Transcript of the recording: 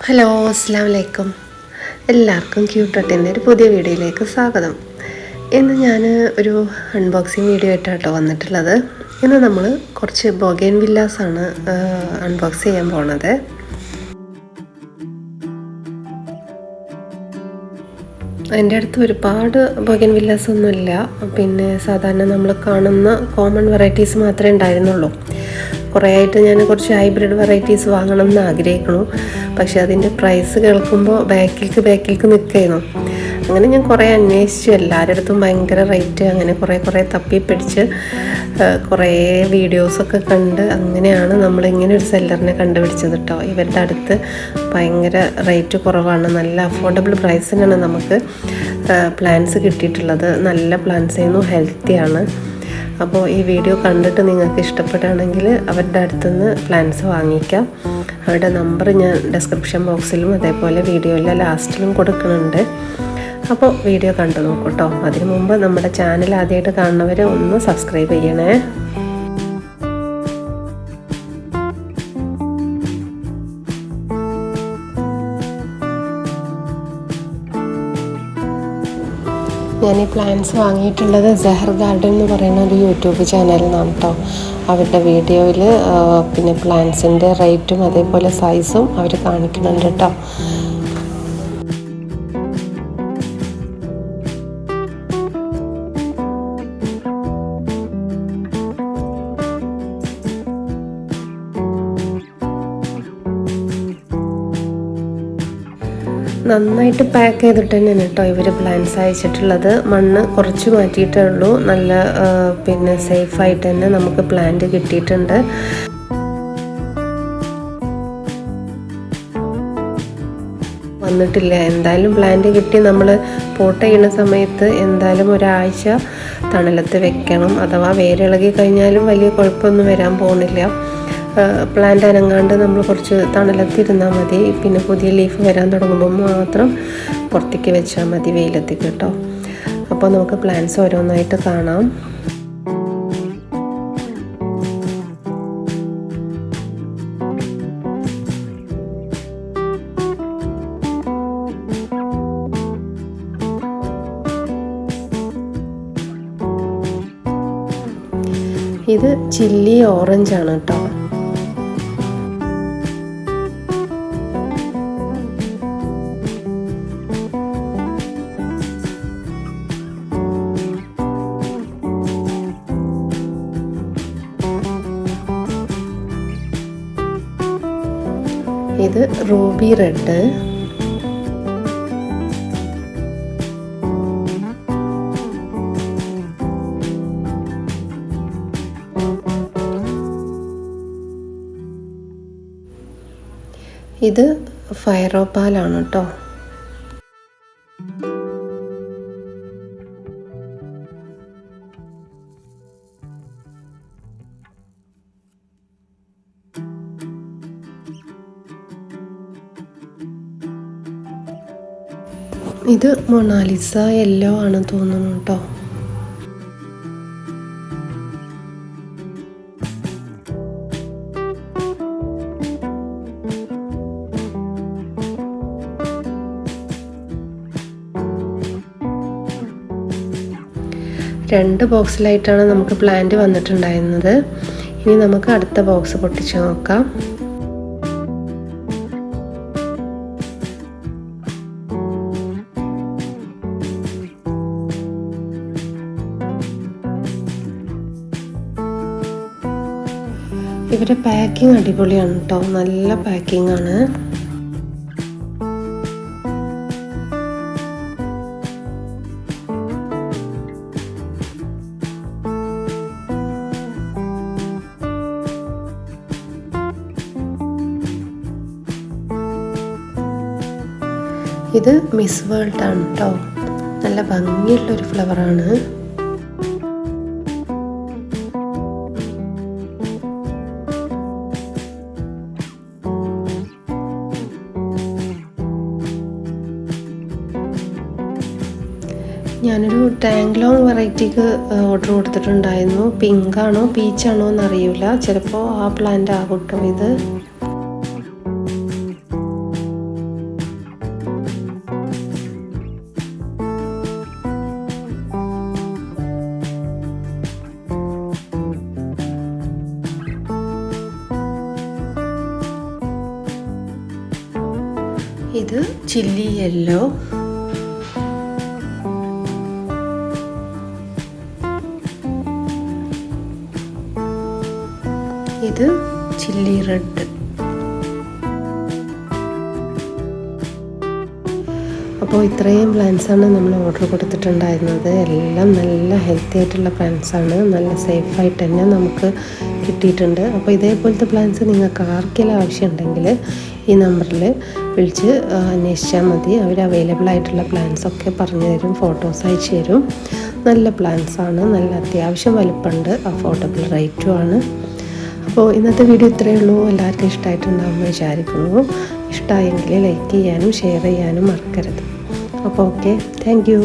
Hello, അസ്സലാമു അലൈക്കും. എല്ലാവർക്കും ക്യൂട്ടട്ടിൻ്റെ ഒരു പുതിയ വീഡിയോയിലേക്ക് സ്വാഗതം. ഇന്ന് ഞാൻ ഒരു അൺബോക്സിങ് വീഡിയോ ആയിട്ടാണ് വന്നിട്ടുള്ളത്. ഇന്ന് നമ്മൾ കുറച്ച് ബൊഗൈൻ വില്ലാസാണ് അൺബോക്സ് ചെയ്യാൻ പോണത്. എൻ്റെ അടുത്ത് ഒരുപാട് ബൊഗൈൻ വില്ലാസ് ഒന്നുമില്ല. പിന്നെ സാധാരണ നമ്മൾ കാണുന്ന കോമൺ വെറൈറ്റീസ് മാത്രമേ ഉണ്ടായിരുന്നുള്ളൂ. കുറേ ആയിട്ട് ഞാൻ കുറച്ച് ഹൈബ്രിഡ് വെറൈറ്റീസ് വാങ്ങണം എന്ന് ആഗ്രഹിക്കുന്നു. പക്ഷെ അതിൻ്റെ പ്രൈസ് കേൾക്കുമ്പോൾ ബാക്കിലേക്ക് നിൽക്കുന്നു. അങ്ങനെ ഞാൻ കുറേ അന്വേഷിച്ചു, എല്ലാവരുടെ അടുത്തും ഭയങ്കര റേറ്റ്. അങ്ങനെ കുറേ തപ്പിപ്പിടിച്ച് കുറേ വീഡിയോസൊക്കെ കണ്ട് അങ്ങനെയാണ് നമ്മളിങ്ങനെ ഒരു സെല്ലറിനെ കണ്ടുപിടിച്ചത് കേട്ടോ. ഇവരുടെ അടുത്ത് ഭയങ്കര റേറ്റ് കുറവാണ്, നല്ല അഫോർഡബിൾ പ്രൈസിനാണ് നമുക്ക് പ്ലാന്റ്സ് കിട്ടിയിട്ടുള്ളത്. നല്ല പ്ലാന്റ്സ് ആയിരുന്നു, ഹെൽത്തിയാണ്. അപ്പോൾ ഈ വീഡിയോ കണ്ടിട്ട് നിങ്ങൾക്ക് ഇഷ്ടപ്പെടുകയാണെങ്കിൽ അവരുടെ അടുത്തുനിന്ന് പ്ലാന്റ്സ് വാങ്ങിക്കാം. അവരുടെ നമ്പർ ഞാൻ ഡിസ്ക്രിപ്ഷൻ ബോക്സിലും അതേപോലെ വീഡിയോയിലെ ലാസ്റ്റിലും കൊടുക്കുന്നുണ്ട്. അപ്പോൾ വീഡിയോ കണ്ടു നോക്കൂ കേട്ടോ. അതിനു മുമ്പ് നമ്മുടെ ചാനൽ ആദ്യമായിട്ട് കാണുന്നവർ ഒന്ന് സബ്സ്ക്രൈബ് ചെയ്യണേ. ഞാൻ ഈ പ്ലാന്റ്സ് വാങ്ങിയിട്ടുള്ളത് സെഹർ ഗാർഡൻ എന്ന് പറയുന്ന ഒരു യൂട്യൂബ് ചാനലിൽ നിന്നാണ് കേട്ടോ. അവരുടെ വീഡിയോയിൽ പിന്നെ പ്ലാന്റ്സിൻ്റെ റേറ്റും അതേപോലെ സൈസും അവർ കാണിക്കുന്നുണ്ട് കേട്ടോ. നന്നായിട്ട് പാക്ക് ചെയ്തിട്ട് തന്നെയാണ് കേട്ടോ ഇവർ പ്ലാന്റ്സ് അയച്ചിട്ടുള്ളത്. മണ്ണ് കുറച്ച് മാറ്റിയിട്ടേ ഉള്ളൂ. നല്ല പിന്നെ സേഫായിട്ട് തന്നെ നമുക്ക് പ്ലാന്റ് കിട്ടിയിട്ടുണ്ട്. വന്നിട്ടില്ല, എന്തായാലും പ്ലാന്റ് കിട്ടി. നമ്മൾ പോട്ട് ചെയ്യുന്ന സമയത്ത് എന്തായാലും ഒരാഴ്ച തണലത്ത് വെക്കണം. അഥവാ വേരിളകി കഴിഞ്ഞാലും വലിയ കുഴപ്പമൊന്നും വരാൻ പോകുന്നില്ല. പ്ലാന്റ് അനങ്ങാണ്ട് നമ്മൾ കുറച്ച് തണലത്തിരുന്നാൽ മതി. പിന്നെ പുതിയ ലീഫ് വരാൻ തുടങ്ങുമ്പോൾ മാത്രം പുറത്തേക്ക് വെച്ചാൽ മതി, വെയിലത്തേക്ക് കേട്ടോ. അപ്പോൾ നമുക്ക് പ്ലാന്റ്സ് ഓരോന്നായിട്ട് കാണാം. ഇത് ചില്ലി ഓറഞ്ച് ആണ് കേട്ടോ. ഇത് റൂബി റെഡ്. ഇത് ഫയറോപ്പാലാണ് കേട്ടോ. ഇത് മൊണാലിസ യെല്ലോ ആണ് തോന്നുന്നു കേട്ടോ. രണ്ട് ബോക്സിലായിട്ടാണ് നമുക്ക് പ്ലാന്റ് വന്നിട്ടുണ്ടായിരുന്നത്. ഇനി നമുക്ക് അടുത്ത ബോക്സ് പൊട്ടിച്ച് നോക്കാം. ഇവരുടെ പാക്കിംഗ് അടിപൊളിയാണ് കേട്ടോ, നല്ല പാക്കിംഗ് ആണ്. ഇത് മിസ് വേൾഡ് ആണ് കേട്ടോ, നല്ല ഭംഗിയുള്ളൊരു ഫ്ലവറാണ്. ഞാനൊരു ടാങ്ക്ലോങ് വെറൈറ്റിക്ക് ഓർഡർ കൊടുത്തിട്ടുണ്ടായിരുന്നു. പിങ്കാണോ പീച്ചാണോ എന്നറിയില്ല, ചിലപ്പോൾ ആ പ്ലാന്റ് ആകും കേട്ടോ ഇത്. ഇത് ചില്ലി യെല്ലോ, ഇത് ചില്ലി റെഡ്. അപ്പോൾ ഇത്രയും പ്ലാന്റ്സാണ് നമ്മൾ ഓർഡർ കൊടുത്തിട്ടുണ്ടായിരുന്നത്. എല്ലാം നല്ല ഹെൽത്തി ആയിട്ടുള്ള പ്ലാന്റ്സാണ്, നല്ല സേഫായിട്ട് തന്നെ നമുക്ക് കിട്ടിയിട്ടുണ്ട്. അപ്പോൾ ഇതേപോലത്തെ പ്ലാന്റ്സ് നിങ്ങൾക്ക് ആർക്കെല്ലാം ആവശ്യമുണ്ടെങ്കിൽ ഈ നമ്പറിൽ വിളിച്ച് അന്വേഷിച്ചാൽ മതി. അവർ അവൈലബിൾ ആയിട്ടുള്ള പ്ലാന്റ്സൊക്കെ പറഞ്ഞു തരും, ഫോട്ടോസ് അയച്ചു തരും. നല്ല പ്ലാന്റ്സാണ്, നല്ല അത്യാവശ്യം വലുപ്പമുണ്ട്, അഫോർഡബിൾ റേറ്റും ആണ്. അപ്പോൾ ഇന്നത്തെ വീഡിയോ ഇത്രയേ ഉള്ളൂ. എല്ലാവർക്കും ഇഷ്ടമായിട്ടുണ്ടാകുമെന്ന് വിചാരിക്കുന്നു. ഇഷ്ടമായെങ്കിൽ ലൈക്ക് ചെയ്യാനും ഷെയർ ചെയ്യാനും മറക്കരുത്. അപ്പോൾ ഓക്കെ, താങ്ക് യു.